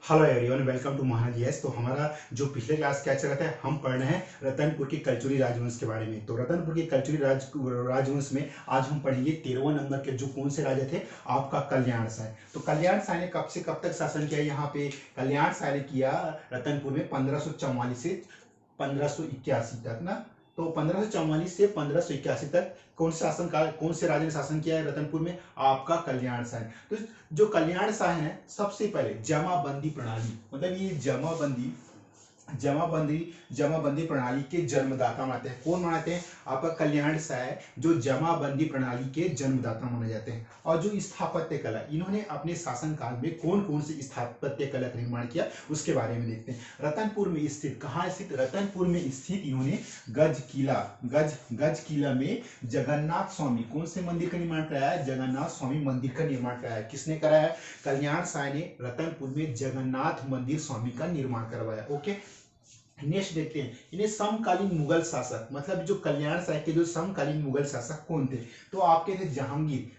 Hello everyone, welcome to MahaGS. तो हमारा जो पिछले क्लास क्या चल रहा था, हम पढ़ रहे हैं रतनपुर के कलचुरी राजवंश के बारे में। तो रतनपुर के कलचुरी राजवंश में आज हम पढ़ेंगे 13वां नंबर के जो कौन से राजा थे, आपका कल्याण साय। तो कल्याण साय ने कब से कब तक शासन किया यहाँ पे? कल्याण साय ने किया रतनपुर में 1544 से 1581 तक ना। तो 1544 से 1581 तक कौन से शासन काल, कौन से राजा ने शासन किया है रतनपुर में? आपका कल्याण साय। तो जो कल्याण साय है, सबसे पहले जमाबंदी प्रणाली, मतलब ये जमाबंदी जमाबंदी प्रणाली के जन्मदाता मानते हैं। कौन मानते हैं? आपका कल्याण साय, जो जमाबंदी प्रणाली के जन्मदाता माने जाते हैं। और जो स्थापत्य कला, इन्होंने अपने शासन काल में कौन कौन सी स्थापत्य कला का निर्माण किया, उसके बारे में देखते हैं। रतनपुर में स्थित, कहाँ स्थित? रतनपुर में स्थित इन्होंने गज किला में जगन्नाथ स्वामी, कौन से मंदिर का निर्माण कराया है? जगन्नाथ स्वामी मंदिर का निर्माण कराया है। किसने कराया? कल्याण साय ने रतनपुर में जगन्नाथ मंदिर स्वामी का निर्माण करवाया। ओके, नेक्स्ट देखते हैं, इन्हें समकालीन मुगल शासक, मतलब जो कल्याण साय के जो समकालीन मुगल शासक कौन थे? तो आपके थे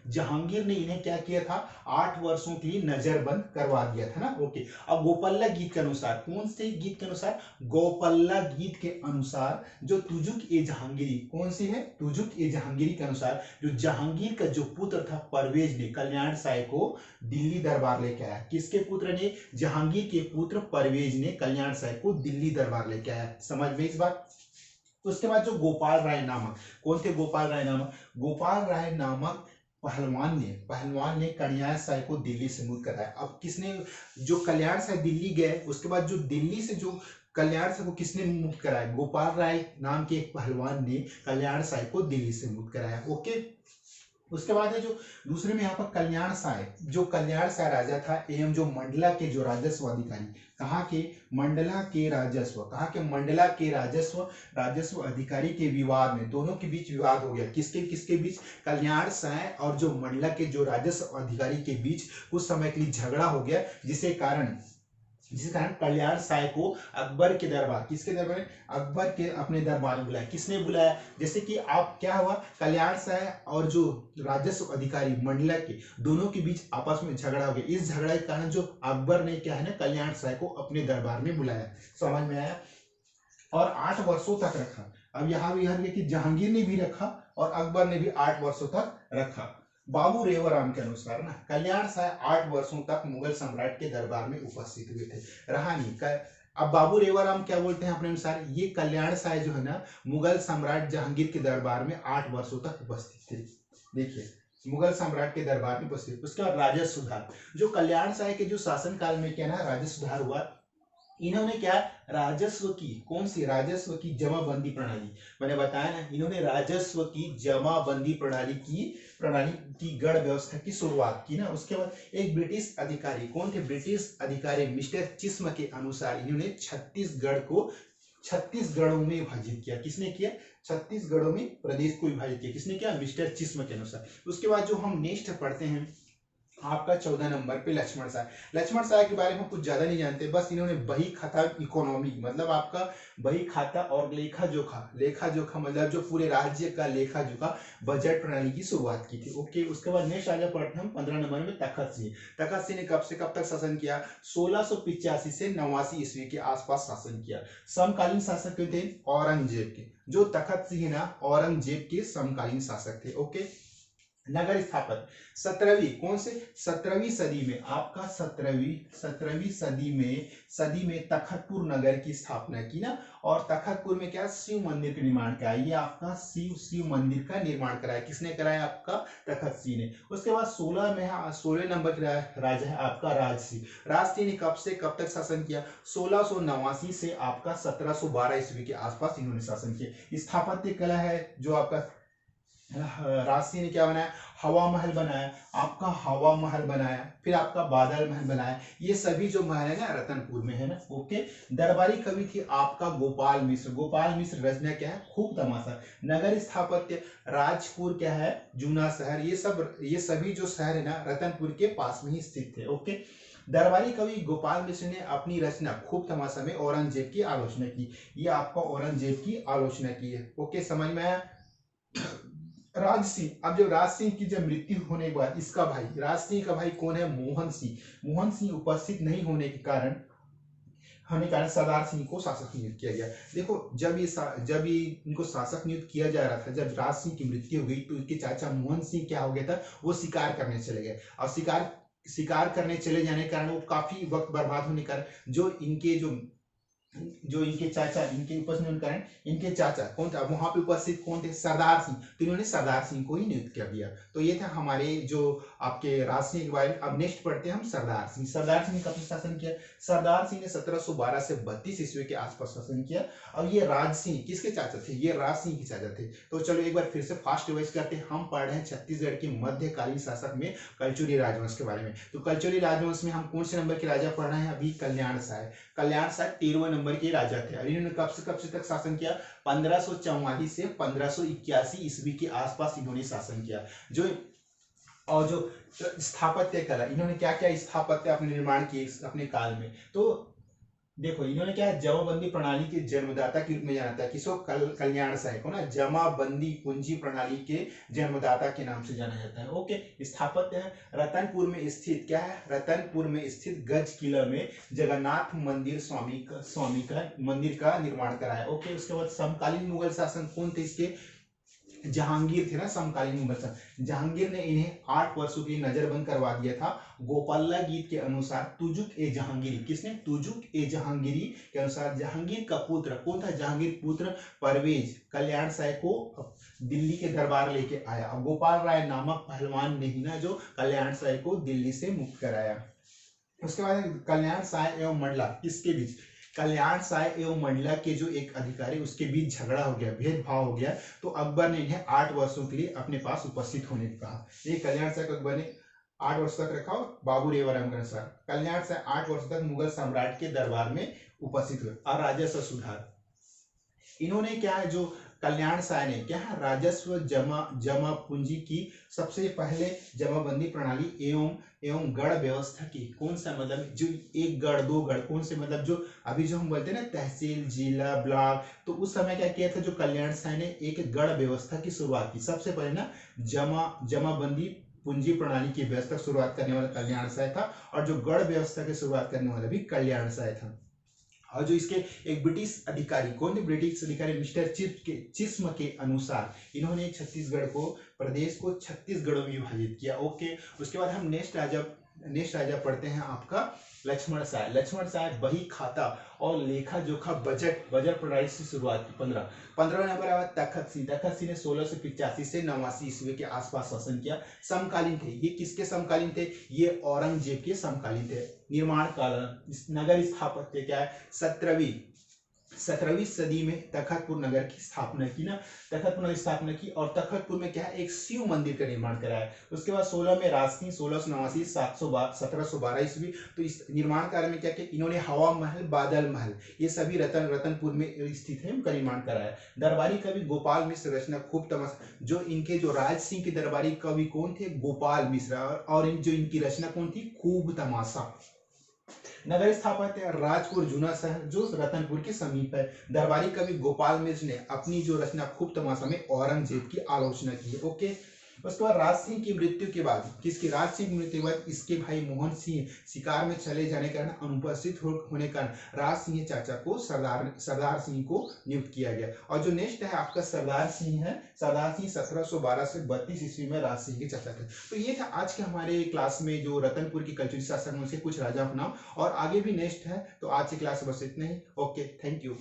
जहांगीर ने इन्हें क्या किया था? 8 वर्षों के लिए नजरबंद करवा दिया था ना। ओके, अब गोपल्ला गीत के अनुसार, कौन से गीत के अनुसार? गोपल्ला गीत के अनुसार जो तुजुक ए जहांगीरी, कौन सी है? तुजुक ए जहांगीरी के अनुसार जो जहांगीर का जो पुत्र था परवेज ने कल्याण साय को दिल्ली दरबार लेके आया। किसके पुत्र ने? जहांगीर के पुत्र परवेज ने कल्याण साय को दिल्ली दरबार लेके आया। समझ में इस बात? उसके बाद जो गोपाल राय नामक, कौन थे गोपाल राय नामक? गोपाल राय नामक पहलवान ने कल्याण साय को दिल्ली से मुक्त कराया। अब किसने? जो कल्याण साय दिल्ली गए, उसके बाद जो दिल्ली से जो कल्याण साय को किसने मुक्त कराया? गोपाल राय नाम के एक पहलवान ने कल्याण साय को दिल्ली से मुक्त कराया। ओके, उसके बाद है जो दूसरे में यहाँ पर कल्याण साय, जो कल्याण साय राजा था एवं जो मंडला के जो राजस्व अधिकारी, कहाँ के? मंडला के राजस्व अधिकारी के विवाद में, दोनों के बीच विवाद हो गया। किसके किसके बीच? कल्याण साय और जो मंडला के जो राजस्व अधिकारी के बीच कुछ समय के लिए झगड़ा हो गया, जिसके कारण कल्याण साय को अकबर के दरबार, किसके दरबार में? अकबर के अपने दरबार में बुलाया। किसने बुलाया? जैसे कि आप क्या हुआ, कल्याण साय और जो राजस्व अधिकारी मंडला के, दोनों के बीच आपस में झगड़ा हो गया। इस झगड़ा के कारण जो अकबर ने क्या है ना, कल्याण साय को अपने दरबार में बुलाया। समझ में आया? और 8 वर्षों तक रखा। अब यहाँ भी कि जहांगीर ने भी रखा और अकबर ने भी 8 वर्षों तक रखा। बाबू रेवराम के अनुसार ना, कल्याण साय 8 वर्षों तक मुगल सम्राट के दरबार में उपस्थित हुए थे, रहा नहीं। अब बाबू रेवराम क्या बोलते हैं अपने अनुसार? ये कल्याण साय जो है ना, मुगल सम्राट जहांगीर के दरबार में 8 वर्षों तक उपस्थित थे। देखिए, मुगल सम्राट के दरबार में उपस्थित। उसके बाद राजस्व सुधार, जो कल्याण साय के जो शासन काल में क्या ना राजस्व सुधार हुआ, इन्होंने क्या? राजस्व की, कौन सी? राजस्व की जमाबंदी प्रणाली, मैंने बताया ना, इन्होंने राजस्व की जमाबंदी प्रणाली की गढ़ व्यवस्था की शुरुआत की ना। उसके बाद एक ब्रिटिश अधिकारी, कौन थे? ब्रिटिश अधिकारी मिस्टर चिस्म के अनुसार इन्होंने छत्तीसगढ़ को 36 गढ़ों में विभाजित किया। किसने किया? 36 गढ़ों में प्रदेश को विभाजित किया। किसने किया? मिस्टर चिस्म के अनुसार। उसके बाद जो हम नेक्स्ट पढ़ते हैं, आपका 14 नंबर पे लक्ष्मण साय के बारे में कुछ ज्यादा नहीं जानते, बस इन्होंने बही खाता इकोनॉमी, मतलब आपका बही खाता और लेखा जोखा मतलब जो पूरे राज्य का लेखा जोखा बजट प्रणाली की शुरुआत की थी। ओके, उसके बाद नेक्स्ट आगे पढ़ते हैं हम 15 नंबर में तखत सिंह ने कब से कब तक शासन किया? 1685 से 89 ईस्वी के आसपास शासन किया। समकालीन शासक थे औरंगजेब के, जो तखत सिंह ना औरंगजेब के समकालीन शासक थे। ओके, नगर स्थापत्य 17वीं, कौन से? 17वीं सदी में, आपका 17वीं सदी में तखतपुर नगर की स्थापना की ना। और तखतपुर में क्या? शिव मंदिर का निर्माण कराया। ये आपका शिव मंदिर का निर्माण कराया। किसने कराया? आपका तखत सिंह ने। उसके बाद 16 नंबर का राजा है आपका राजसिंह ने कब से कब तक शासन किया? 1689 से आपका 1712 ईस्वी के आसपास इन्होंने शासन किया। स्थापत्य कला है जो आपका राजसिंह ने क्या बनाया? हवा महल बनाया, आपका हवा महल बनाया, फिर आपका बादल महल बनाया। ये सभी जो महल है ना, रतनपुर में है ना। ओके, दरबारी कवि थे आपका गोपाल मिश्र रचना क्या है? खूब तमाशा। नगर स्थापत्य राजपुर क्या है? जूना शहर। ये सभी जो शहर है ना, रतनपुर के पास में ही स्थित थे। ओके, दरबारी कवि गोपाल मिश्र ने अपनी रचना खूब तमाशा में औरंगजेब की आलोचना की। ये आपका औरंगजेब की आलोचना की है। ओके, समझ में आया? राज सिंह, अब जब राज सिंह की जब मृत्यु होने के बाद इसका भाई, राज सिंह का भाई कौन है, मोहन सिंह, मोहन सिंह उपस्थित नहीं होने के कारण सरदार सिंह को शासक नियुक्त किया गया। देखो जब ये इनको शासक नियुक्त किया जा रहा था, जब राज सिंह की मृत्यु हो गई तो इनके चाचा मोहन सिंह क्या हो गया था, वो शिकार करने चले गए, और शिकार करने चले जाने के कारण वो काफी वक्त बर्बाद होने के कारण जो इनके चाचा, इनके उपस्थित होने के कारण इनके चाचा कौन था वहां पे उपस्थित, कौन थे, सरदार सिंह, तो इन्होंने सरदार सिंह को ही नियुक्त कर दिया। तो ये था हमारे जो आपके राज सिंह के बारे में। अब नेक्स्ट पढ़ते हैं हम सरदार सिंह। सरदार सिंह ने कब शासन किया, सरदार सिंह ने 1712 से 32 ईस्वी के आसपास शासन किया। अब ये राज सिंह किसके चाचा थे, ये राज सिंह के चाचा थे। तो चलो एक बार फिर से फास्ट रिवाइज करते हैं। हम पढ़ रहे हैं छत्तीसगढ़ के मध्यकालीन शासक में कलचुरी राजवंश के बारे में। तो कलचुरी राजवंश में हम कौन से नंबर के राजा पढ़ रहे हैं अभी, कल्याण साय। कल्याण साय 13वें नंबर के राजा थे। और इन्होंने कब से तक शासन किया, 1544 से 1581 ईस्वी के आसपास इन्होंने शासन किया। जो स्थापत्य कला, इन्होंने क्या क्या स्थापत्य अपने निर्माण किए अपने काल में। तो देखो इन्होंने क्या है, जमाबंदी प्रणाली के जन्मदाता के रूप में जाना था किसको, कल्याण साय को ना जमाबंदी पूंजी प्रणाली के जन्मदाता के नाम से जाना जाता है। ओके, स्थापत्य है रतनपुर में स्थित, क्या है, रतनपुर में स्थित गज किला में जगन्नाथ मंदिर स्वामी का मंदिर का निर्माण कराया। ओके, उसके बाद समकालीन मुगल शासन कौन थे इसके, जहांगीर थे ना, समकालीन मुगल शासक। जहांगीर ने इन्हें 8 वर्षों के लिए नजरबंद करवा दिया था। गोपाला गीत के अनुसार तुजुक ए जहांगीरी, किसने, तुजुक ए जहांगीरी के अनुसार जहांगीर का पुत्र कौन था, जहांगीर पुत्र परवेज कल्याण साय को दिल्ली के दरबार लेके आया। अब गोपाल राय नामक पहलवान ने ही ना जो कल्याण साय को दिल्ली से मुक्त कराया। उसके बाद कल्याण साय एवं मंडला किसके बीच, कल्याण साय एवं मंडला के जो एक अधिकारी उसके बीच झगड़ा हो गया, भेदभाव हो गया। तो अकबर ने इन्हें 8 वर्षों के लिए अपने पास उपस्थित होने को कहा। ये कल्याण साय को अकबर ने 8 वर्ष तक रखा। और बाबू रेवराम के अनुसार कल्याण साय 8 वर्ष तक मुगल सम्राट के दरबार में उपस्थित हुए। और राजस्व सुधार, इन्होंने क्या है, जो कल्याण साय ने क्या है, राजस्व जमा पूंजी की सबसे पहले जमाबंदी प्रणाली एवं गढ़ व्यवस्था की। कौन सा, मतलब जो एक गढ़ दो गढ़, कौन से, मतलब जो अभी जो हम बोलते हैं ना तहसील जिला ब्लॉक, तो उस समय क्या किया था, जो कल्याण साय ने एक गढ़ व्यवस्था की शुरुआत की। सबसे पहले ना जमाबंदी पूंजी प्रणाली की व्यवस्था शुरुआत करने वाला कल्याण साय था। और जो गढ़ व्यवस्था की शुरुआत करने वाला भी कल्याण साय था। और जो इसके एक ब्रिटिश अधिकारी कौन थे, ब्रिटिश अधिकारी मिस्टर चिस्म के अनुसार इन्होंने छत्तीसगढ़ को, प्रदेश को 36 गढ़ों में विभाजित किया। ओके, उसके बाद हम नेक्स्ट राजा पढ़ते हैं आपका लक्ष्मण साय। लक्ष्मण साय बही खाता और लेखा जोखा बजट प्रणाली से शुरुआत की। 15वां नंबर आया तखत सिंह। तखत सिंह ने 1685 से 89 ईस्वी के आसपास शासन किया। समकालीन थे ये, किसके समकालीन थे, ये औरंगजेब के समकालीन थे। निर्माण काल, नगर स्थापत्य क्या है, 17वीं सदी में तखतपुर नगर की स्थापना की ना, तखतपुर नगर स्थापना की। और तखतपुर में क्या है, एक शिव मंदिर का निर्माण कराया। उसके बाद 16 में राज सिंह 1689 1712 ईस्वी। तो इस निर्माण कार्य में क्या किया, इन्होंने हवा महल, बादल महल, ये सभी रतनपुर में स्थित है, उनका निर्माण कराया। दरबारी कवि गोपाल मिश्र रचना खूब तमाशा, जो इनके जो राज सिंह के दरबारी कवि कौन थे, गोपाल मिश्र। और जो इनकी रचना कौन थी, खूब तमाशा। नगर स्थापत्य राजपुर जूना शहर जो रतनपुर के समीप है। दरबारी कवि गोपाल मिश्र ने अपनी जो रचना खूब तमाशा में औरंगजेब की आलोचना की है। ओके, उसके बाद राज सिंह की मृत्यु के बाद, किसकी, राज सिंह की मृत्यु के बाद इसके भाई मोहन सिंह शिकार में चले जाने के कारण अनुपस्थित होने के कारण राज सिंह चाचा को सरदार सिंह को नियुक्त किया गया। और जो नेक्स्ट है आपका सरदार सिंह है। सरदार सिंह 1712 से 32 ईस्वी में राज सिंह के चाचा थे। तो ये था आज के हमारे क्लास में जो रतनपुर की कल्चरल शासक में से कुछ राजा का नाम। और आगे भी नेक्स्ट है। तो आज की क्लास बस इतना ही। Okay, thank you.